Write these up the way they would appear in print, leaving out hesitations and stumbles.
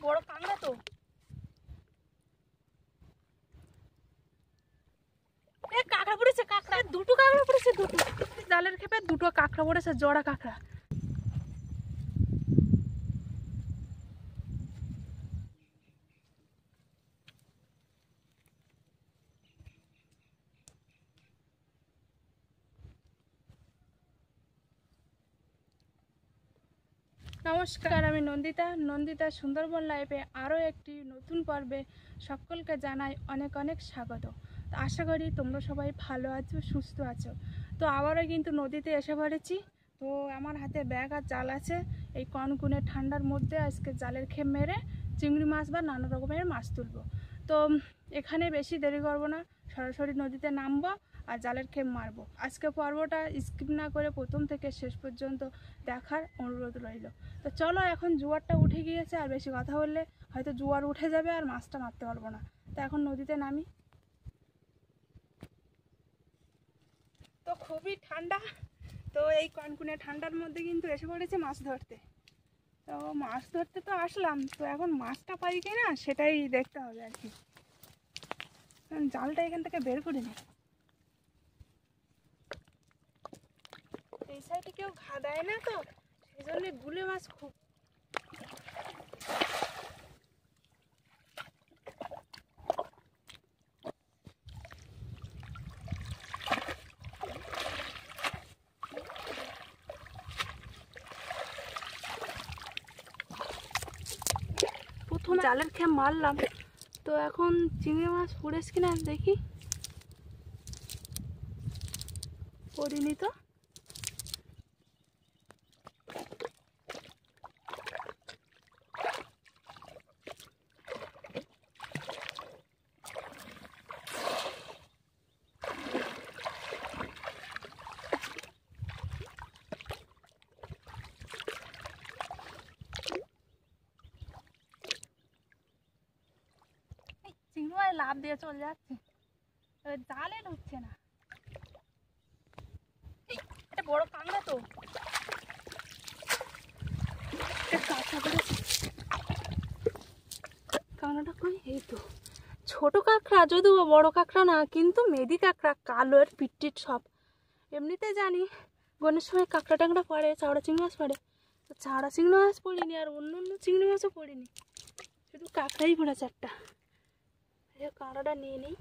বড় কাঁকড়া তো। এ কাঁকড়া পড়েছে, কাঁকড়া দুটো কাঁকড়া পড়েছে, দুটো জালের খেপে দুটো কাঁকড়া পড়েছে, জোড়া কাঁকড়া। নমস্কার, আমি নন্দিতা সুন্দরবন লাইফে আরও একটি নতুন পর্বে সকলকে জানাই অনেক অনেক স্বাগত। তো আশা করি তোমরা সবাই ভালো আছো, সুস্থ আছো। তো আবারও কিন্তু নদীতে এসে পড়েছি। তো আমার হাতে ব্যাগ আর জাল আছে। এই কনকনে ঠান্ডার মধ্যে আজকে জালের খেপ মেরে চিংড়ি মাছ বা নানা রকমের মাছ তুলবো। তো এখানে বেশি দেরি করবো না, সরাসরি নদীতে নামবো আর জালের খেপ মারবো। আজকে পর্বটা স্কিপ না করে প্রথম থেকে শেষ পর্যন্ত দেখার অনুরোধ রইল। তো চলো, এখন জোয়ারটা উঠে গিয়েছে, আর বেশি কথা বললে হয়তো জোয়ার উঠে যাবে আর মাছটা মারতে পারবো না। তো এখন নদীতে নামি। তো খুবই ঠান্ডা, তো এই কনকনে ঠান্ডার মধ্যে কিন্তু এসে পড়েছে মাছ ধরতে। তো মাছ ধরতে তো আসলাম, তো এখন মাছটা পাই কিনা সেটাই দেখতে হবে আর কি। জালটা এখান থেকে বের করে নি। এই সাইডে কেউ ঘা দেয় না, তো সেই জন্য গুলে মাছ খুব। প্রথম জালের খেয়ে মারলাম, তো এখন চিংড়ি মাছ পড়েছে কিনা দেখি। পড়িনি তো। চিংড়ি মাছ লাভ দিয়ে চলে যাচ্ছে, জালে ঢুকছে না। এটা বড় কাঁকড়া তো। কাঁকড়াটা কই? এই তো ছোট কাঁকড়া, যদিও বড় কাঁকড়া না, কিন্তু মেদি কাঁকড়া, কালো এর পিটটিট সব। এমনিতে জানি বনের সময় কাঁকড়া টাকড়া পড়ে, চাওড়া চিংড়ি মাছ পড়ে। তো চাওড়া চিংড়ি মাছ পড়িনি, আর অন্য অন্য চিংড়ি মাছও পড়িনি, শুধু কাঁকড়াই পড়েছে একটা। কাঁকড়াটা নিয়ে নিই।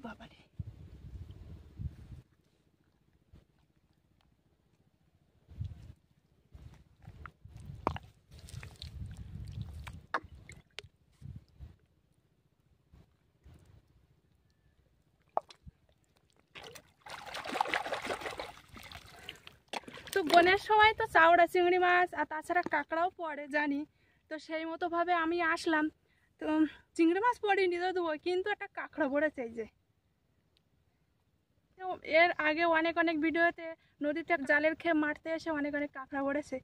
বাবারে, তো বনের সময় তো চাওড়া চিংড়ি মাছ আর তাছাড়া কাঁকড়াও পড়ে জানি। তো সেই মতো ভাবে আমি আসলাম, তো চিংড়ি মাছ পড়িনি যদিও, কিন্তু একটা কাঁকড়া পড়েছে। এই যে এর আগে অনেক অনেক ভিডিওতে নদীতে জালের খেয়ে মারতে এসে অনেক অনেক কাঁকড়া পড়েছে।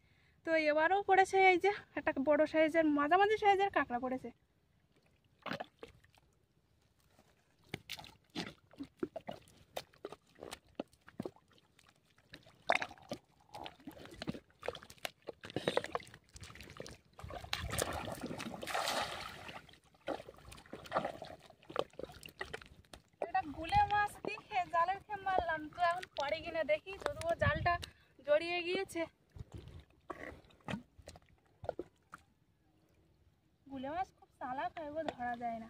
তো এবারও পড়েছে, এই যে একটা বড় সাইজের, মাঝামাঝি সাইজের কাঁকড়া পড়েছে। গুলে মাছ দেখে জালের খেয়ে মারলাম, তো এখন পড়ে কিনা দেখি, যদিও জালটা জড়িয়ে গিয়েছে। গুলে মাছ খুব চালাক হয়, ও ধরা যায় না।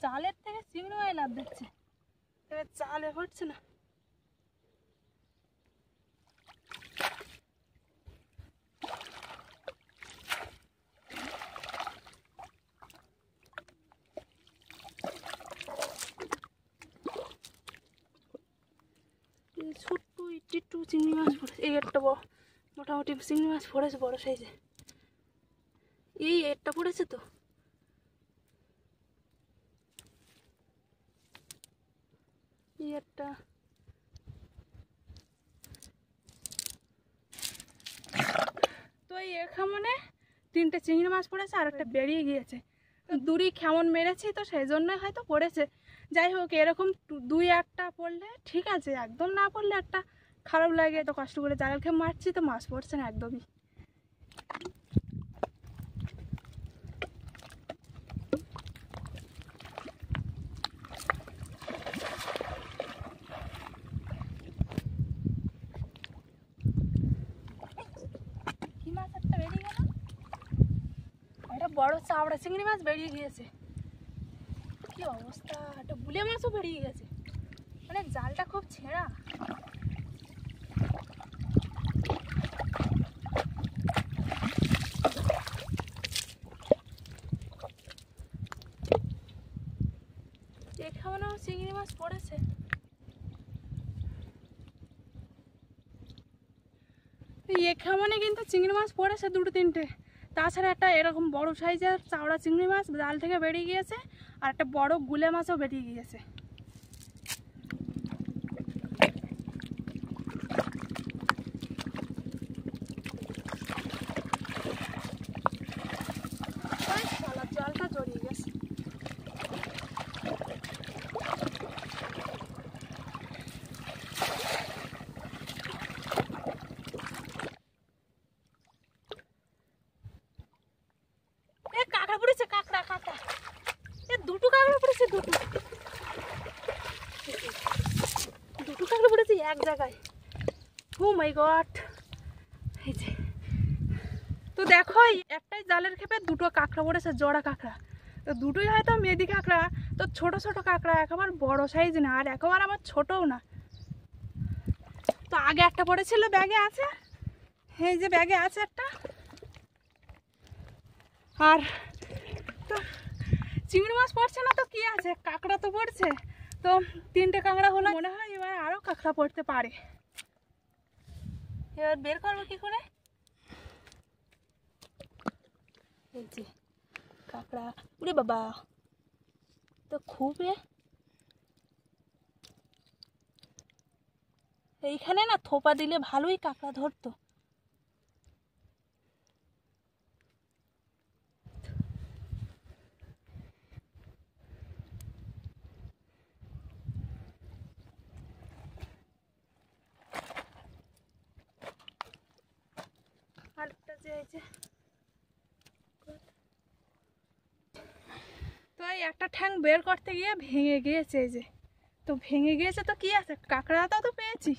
জালের থেকে চিংড়ি মাছ লাভ দিচ্ছে, এবার জালে হচ্ছে না। ছোট্ট একটু চিংড়ি মাছ পড়েছে, এই একটা মোটামুটি চিংড়ি মাছ পড়েছে বড় সাইজে। এই একটা পড়েছে তো। এই একটা এখানে 3টে চিংড়ি মাছ পড়েছে আর একটা বেরিয়ে গিয়েছে। তো দূরই কেমন মেরেছি, তো সেই জন্যই হয়তো পড়েছে। যাই হোক, এরকম 2-1টা পড়লে ঠিক আছে, একদম না পড়লে একটা খারাপ লাগে। তো কষ্ট করে জাল খেয়ে মারছি, তো মাছ পড়ছে না একদমই। কি মাছ একটা বেরিয়ে গেল, একটা বড় চাওড়া চিংড়ি মাছ বেরিয়ে গিয়েছে। কি অবস্থা, একটা গুলে মাছও বেরিয়ে গেছে। মানে জালটা খুব ছেঁড়া। এখানেও চিংড়ি মাছ পড়েছে। এখানে কিন্তু চিংড়ি মাছ পড়েছে 2-3টে। তাছাড়া একটা এরকম বড় সাইজের চাওড়া চিংড়ি মাছ জাল থেকে বেরিয়ে গিয়েছে, আর একটা বড় গুলে মাছও বেরিয়ে গিয়েছে। জালটা জড়িয়ে গেছে। কাঁকড়া পড়েছে, কাঁকড়া কাঁকড়া, দুটো কাঁকড়া পড়েছে, দুটো কাঁকড়া পড়েছে এক জায়গায়। ও মাই গড। এই যে, তো দেখো একটাই জালের খেপে 2টো কাঁকড়া পড়েছে, জোড়া কাঁকড়া। তো দুটোই হয়তো মেদি কাঁকড়া। তো ছোট ছোট কাঁকড়া, একেবারে বড় সাইজ না, আর একেবারে আমার ছোটও না। তো আগে একটা পড়েছিল, ব্যাগে আছে, এই যে ব্যাগে আছে একটা। আর তো চিংড়ি মাছ পড়ছে না, তো কি আছে, কাঁকড়া তো পড়ছে। তো 3টে কাঁকড়া হলো, মনে হয় এবার আরও কাঁকড়া পড়তে পারে। এবার বের করবো কি করে? এই যে কাঁকড়া, উরে বাবা, তো খুব এইখানে না থোপা দিলে ভালোই কাঁকড়া ধরতো। আরেকটা যে এই যে, তো এই একটা ঠ্যাং বের করতে গিয়ে ভেঙে গিয়েছে। এই যে, তো ভেঙে গিয়েছে, তো কি আছে, কাঁকড়াটাও তো পেয়েছি।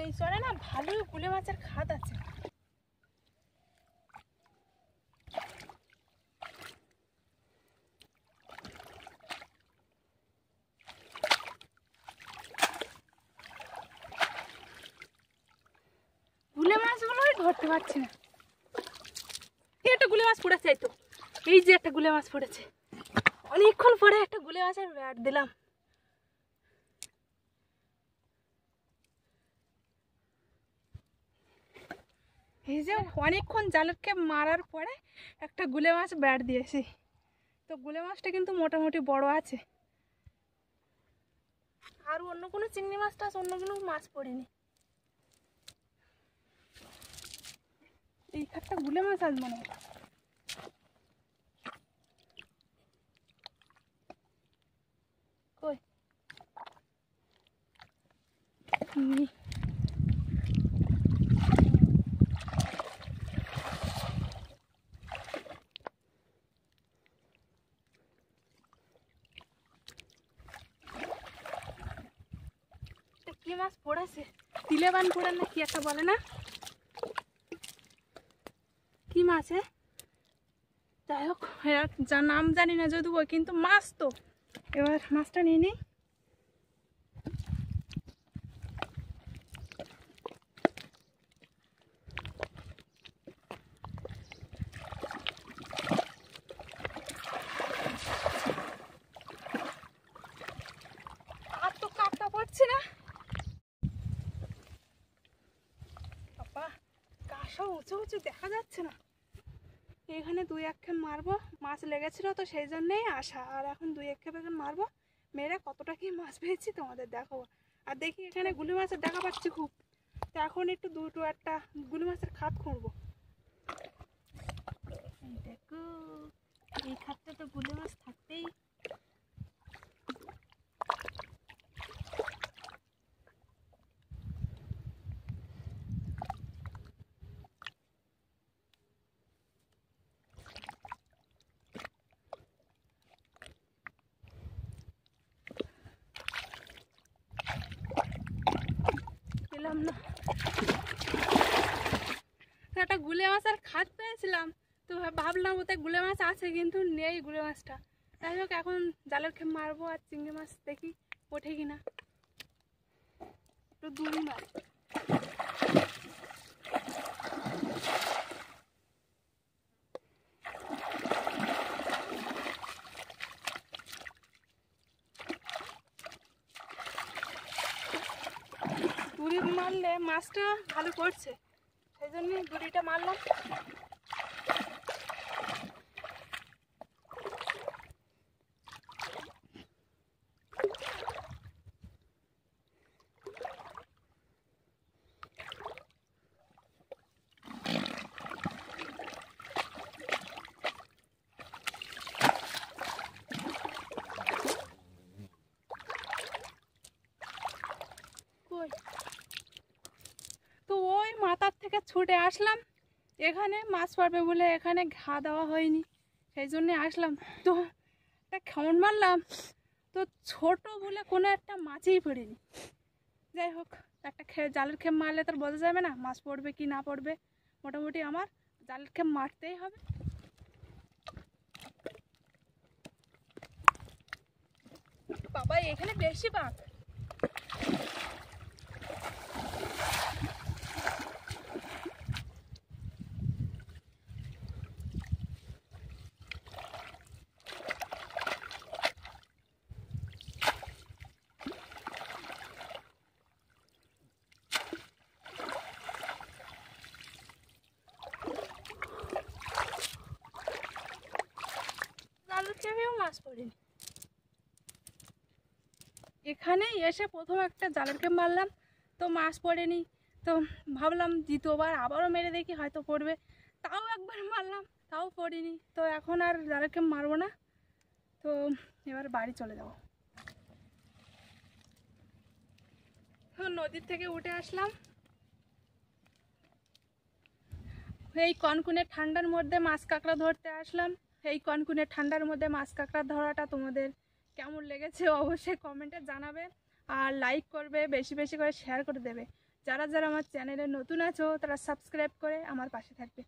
এই চরে না ভালোই গুলে মাছের খাদ আছে। গুলে মাছগুলোই ধরতে পারছি না। একটা গুলে মাছ পড়েছে, এই তো, এই যে একটা গুলে মাছ পড়েছে। অনেকক্ষণ পরে একটা গুলে মাছের ব্যাট দিলাম। এই যে অনেকক্ষণ জালেরকে মারার পরে একটা গুলে মাছ ব্যাট দিয়েছি। তো গুলে মাছটা কিন্তু মোটামুটি বড় আছে। আর অন্য কোনো চিংড়ি মাছটা অন্য কোনো মাছ পড়েনি। এই একটা গুলে মাছ আজ মনে হয়। কই কি মাছ পড়েছে, তিলেবান পড়ে না কি একটা বলে না, কি মাছ? যাই হোক, যা নাম জানি না যদিও, কিন্তু মাছ তো। এবার মাছটা নিয়ে নিই। আর তো কাঁকড়া পড়ছে না। সব উঁচু উঁচু দেখা যাচ্ছে না। এখানে 2-1 খেপ মারবো, মাছ লেগেছিল তো সেই জন্যেই আসা। আর এখন 2-1 খেপ এখন মারবো, মেরে কতটা কি মাছ পেয়েছি তোমাদের দেখাবো। আর দেখি এখানে গুলি মাছের দেখা পাচ্ছি খুব, তো এখন একটু 2-1টা গুলি মাছের খাত খুঁড়বো। দেখো এই খাতটা তো গুলি মাছ থাকতেই। পেলাম না, একটা গুলে মাছের খাত পেয়েছিলাম, তো ভাবলাম ওতে গুলে মাছ আছে, কিন্তু নেই গুলে মাছটা। যাই হোক এখন জালের খেপ মারবো আর চিংড়ি মাছ দেখি ওঠে কিনা। একটু দূরই মাছ। দড়ি মারলে মাছটা ভালো পড়ছে, সেই জন্য দড়িটা মারলাম। তো ওই মাথার থেকে ছুটে আসলাম, এখানে মাছ পড়বে বলে এখানে ঘা দেওয়া হয়নি, সেই জন্যে আসলাম। তো একটা খেমন মারলাম, তো ছোট বলে কোনো একটা মাছই পড়েনি। যাই হোক একটা জালের খেপ মারলে তো বোঝা যাবে না মাছ পড়বে কি না পড়বে, মোটামুটি আমার জালের খেপ মারতেই হবে। বাবা এখানে বেশি পাক। জালের খেপেও মাছ পড়েনি। এখানে এসে প্রথম একটা জালের খেপ মারলাম, তো মাছ পড়েনি। তো ভাবলাম দ্বিতীয়বার আবারও মেরে দেখি হয়তো পড়বে, তাও একবার মারলাম তাও পড়েনি। তো এখন আর জালের খেপ মারবো না, তো এবার বাড়ি চলে যাব। তো নদীর থেকে উঠে আসলাম, এই কনকনে ঠান্ডার মধ্যে মাছ কাঁকড়া ধরতে আসলাম। এই কনকনে ঠান্ডার মধ্যে মাছ কাঁকড়া ধরাটা তোমাদের কেমন লেগেছে অবশ্যই কমেন্টে জানাবে, আর লাইক করবে, বেশি বেশি করে শেয়ার করে দেবে। যারা যারা আমার চ্যানেলে নতুন আছো তারা সাবস্ক্রাইব করে আমার পাশে থাকবে।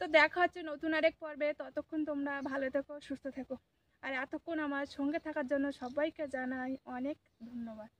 তো দেখা হচ্ছে নতুন আরেক পর্বে, ততক্ষণ তোমরা ভালো থেকো, সুস্থ থেকো। আর এতক্ষণ আমার সঙ্গে থাকার জন্য সবাইকে জানাই অনেক ধন্যবাদ।